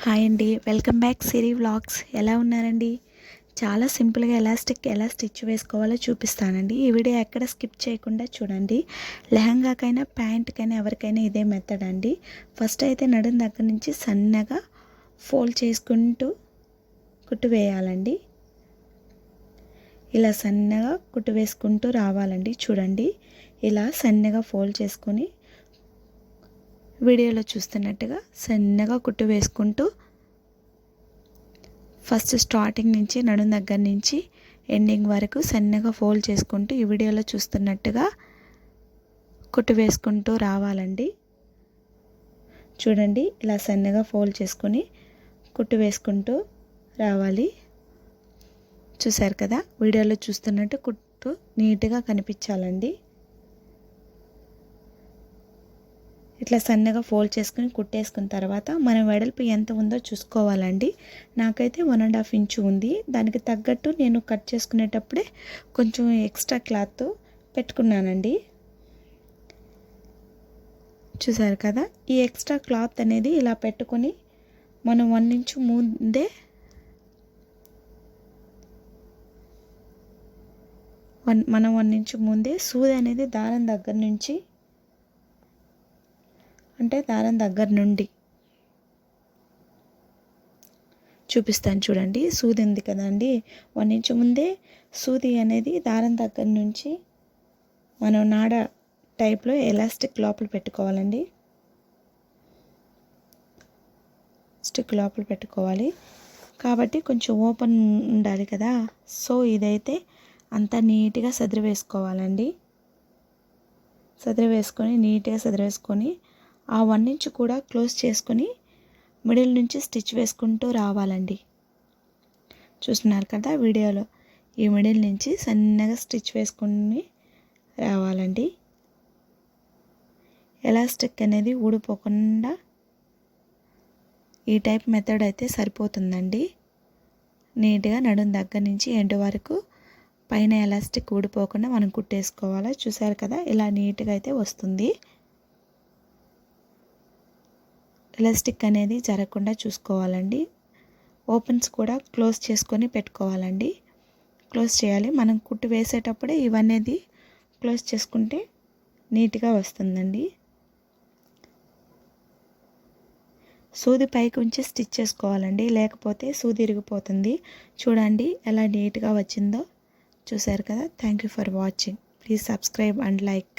Hi అండి, welcome back సిరి vlogs. ఎలా ఉన్నారండి? చాలా సింపుల్గా ఎలాస్టిక్ ఎలా స్టిచ్ వేసుకోవాలో చూపిస్తానండి. ఈ వీడియో ఎక్కడ స్కిప్ చేయకుండా చూడండి. లెహంగాకైనా ప్యాంట్కైనా ఎవరికైనా ఇదే మెథడ్ అండి. ఫస్ట్ అయితే నడుం దగ్గర నుంచి సన్నగా ఫోల్డ్ చేసుకుంటూ కుట్టు వేయాలండి. ఇలా సన్నగా కుట్టు వేసుకుంటూ రావాలండి. చూడండి, ఇలా సన్నగా ఫోల్డ్ చేసుకొని వీడియోలో చూస్తున్నట్టుగా సన్నగా కుట్టు వేసుకుంటూ ఫస్ట్ స్టార్టింగ్ నుంచి నడుం దగ్గర నుంచి ఎండింగ్ వరకు సన్నగా ఫోల్డ్ చేసుకుంటూ ఈ వీడియోలో చూస్తున్నట్టుగా కుట్టు వేసుకుంటూ రావాలండి. చూడండి, ఇలా సన్నగా ఫోల్డ్ చేసుకొని కుట్టు వేసుకుంటూ రావాలి. చూసారు కదా, వీడియోలో చూస్తున్నట్టు కుట్టు నీట్గా కనిపించాలండి. ఇట్లా సన్నగా ఫోల్డ్ చేసుకుని కుట్టేసుకున్న తర్వాత మన వెడల్పు ఎంత ఉందో చూసుకోవాలండి. నాకైతే 1.5 ఇంచు ఉంది. దానికి తగ్గట్టు నేను కట్ చేసుకునేటప్పుడే కొంచెం ఎక్స్ట్రా క్లాత్ పెట్టుకున్నానండి. చూసారు కదా, ఈ ఎక్స్ట్రా క్లాత్ అనేది ఇలా పెట్టుకొని మనం 1 ఇంచు ముందే మనం 1 ఇంచు ముందే సూది అనేది దారం దగ్గర నుంచి దారం దగ్గర నుండి చూపిస్తాను. చూడండి, సూది ఉంది కదండి, 1 ఇంచు ముందే సూది అనేది దారం దగ్గర నుంచి మనం నాడ టైప్లో ఎలాస్టిక్ లోపల పెట్టుకోవాలండి. స్టిక్ లోపల పెట్టుకోవాలి కాబట్టి కొంచెం ఓపెన్ ఉండాలి కదా. సో ఇదైతే అంతా నీట్గా సదిరి వేసుకోవాలండి. నీట్గా సదిరి వేసుకొని ఆ 1 ఇంచు కూడా క్లోజ్ చేసుకొని మిడిల్ నుంచి స్టిచ్ వేసుకుంటూ రావాలండి. చూస్తున్నారు కదా వీడియోలో, ఈ మిడిల్ నుంచి సన్నగా స్టిచ్ వేసుకుని రావాలండి. ఎలాస్టిక్ అనేది ఊడిపోకుండా ఈ టైప్ మెథడ్ అయితే సరిపోతుందండి. నీట్గా నడుం దగ్గర నుంచి ఎండ్ వరకు పైన ఎలాస్టిక్ ఊడిపోకుండా మనం కుట్టేసుకోవాలి. చూసారు కదా, ఇలా నీట్గా అయితే వస్తుంది. ఎలాస్టిక్ అనేది జరగకుండా చూసుకోవాలండి. ఓపెన్స్ కూడా క్లోజ్ చేసుకొని పెట్టుకోవాలండి. క్లోజ్ చేయాలి. మనం కుట్టు వేసేటప్పుడే ఇవన్నీ క్లోజ్ చేసుకుంటే నీట్గా వస్తుందండి. సూది పైకి ఉంచి స్టిచ్ చేసుకోవాలండి, లేకపోతే సూది ఇరిగిపోతుంది. చూడండి ఎలా నీట్గా వచ్చిందో. చూసారు కదా. Thank you for watching. Please subscribe and like.